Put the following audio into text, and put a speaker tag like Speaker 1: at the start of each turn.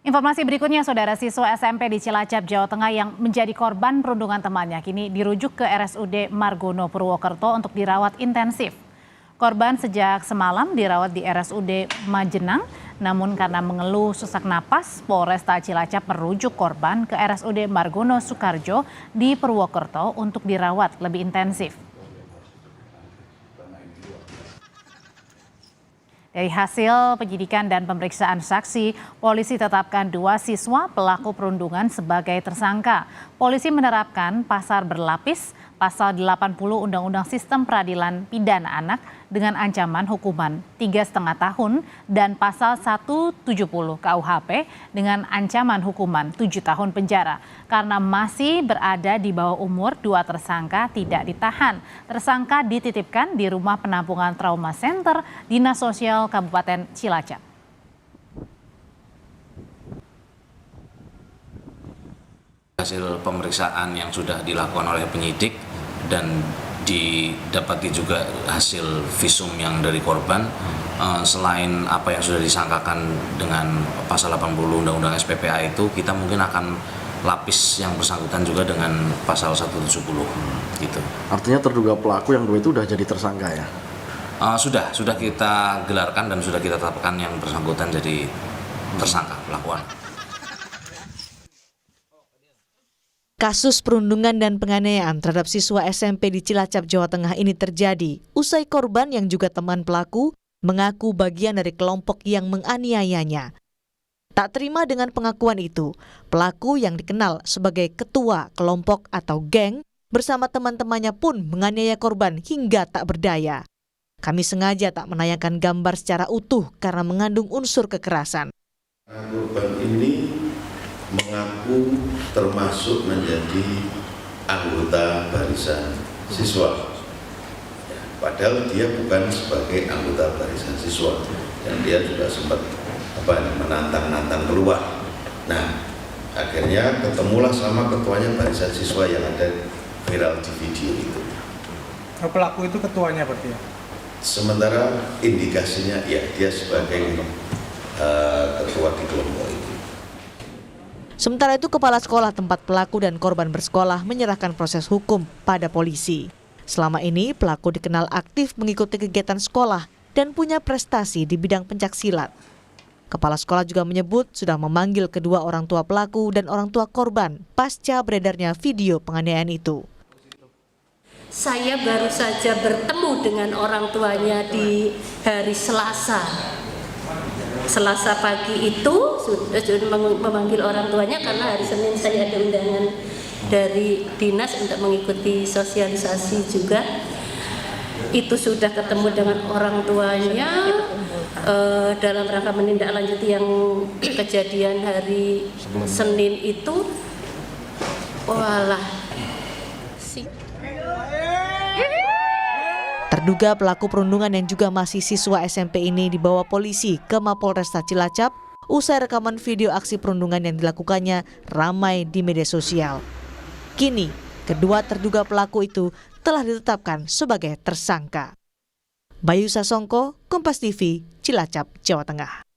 Speaker 1: Informasi berikutnya, saudara, siswa SMP di Cilacap, Jawa Tengah yang menjadi korban perundungan temannya kini dirujuk ke RSUD Margono, Purwokerto untuk dirawat intensif. Korban sejak semalam dirawat di RSUD Majenang, namun karena mengeluh sesak napas, Polresta Cilacap merujuk korban ke RSUD Margono Soekarjo di Purwokerto untuk dirawat lebih intensif. Dari hasil penyidikan dan pemeriksaan saksi, polisi tetapkan 2 siswa pelaku perundungan sebagai tersangka. Polisi menerapkan pasal berlapis, pasal 80 Undang-Undang Sistem Peradilan Pidana Anak dengan ancaman hukuman 3,5 tahun dan pasal 170 KUHP dengan ancaman hukuman 7 tahun penjara. Karena masih berada di bawah umur, 2 tersangka tidak ditahan. Tersangka dititipkan di Rumah Penampungan Trauma Center Dinas Sosial Kabupaten Cilacap.
Speaker 2: Hasil pemeriksaan yang sudah dilakukan oleh penyidik dan didapati juga hasil visum yang dari korban, selain apa yang sudah disangkakan dengan pasal 80 Undang-Undang SPPA itu, kita mungkin akan lapis yang bersangkutan juga dengan pasal 170 gitu.
Speaker 3: Artinya terduga pelaku yang 2 itu sudah jadi tersangka ya?
Speaker 2: Sudah kita gelarkan dan sudah kita tetapkan yang bersangkutan jadi tersangka pelakuan.
Speaker 4: Kasus perundungan dan penganiayaan terhadap siswa SMP di Cilacap, Jawa Tengah ini terjadi usai korban yang juga teman pelaku mengaku bagian dari kelompok yang menganiayanya. Tak terima dengan pengakuan itu, pelaku yang dikenal sebagai ketua kelompok atau geng bersama teman-temannya pun menganiaya korban hingga tak berdaya. Kami sengaja tak menayangkan gambar secara utuh karena mengandung unsur kekerasan.
Speaker 5: Korban ini mengaku termasuk menjadi anggota barisan siswa, padahal dia bukan sebagai anggota barisan siswa dan dia juga sempat menantang keluar. Nah, akhirnya ketemulah sama ketuanya barisan siswa yang ada viral di video itu.
Speaker 6: Pelaku itu ketuanya berarti ya?
Speaker 5: Sementara indikasinya ya dia sebagai ketua di kelompok itu.
Speaker 4: Sementara itu, kepala sekolah tempat pelaku dan korban bersekolah menyerahkan proses hukum pada polisi. Selama ini, pelaku dikenal aktif mengikuti kegiatan sekolah dan punya prestasi di bidang pencaksilat. Kepala sekolah juga menyebut sudah memanggil kedua orang tua pelaku dan orang tua korban pasca beredarnya video penganiayaan itu.
Speaker 7: Saya baru saja bertemu dengan orang tuanya di hari Selasa pagi itu sudah memanggil orang tuanya karena hari Senin saya ada undangan dari dinas untuk mengikuti sosialisasi juga. Itu sudah ketemu dengan orang tuanya dalam rangka menindaklanjuti yang kejadian hari Senin itu. Walah.
Speaker 4: Terduga pelaku perundungan yang juga masih siswa SMP ini dibawa polisi ke Mapolresta Cilacap usai rekaman video aksi perundungan yang dilakukannya ramai di media sosial. Kini, kedua terduga pelaku itu telah ditetapkan sebagai tersangka. Bayu Sasongko, Kompas TV, Cilacap, Jawa Tengah.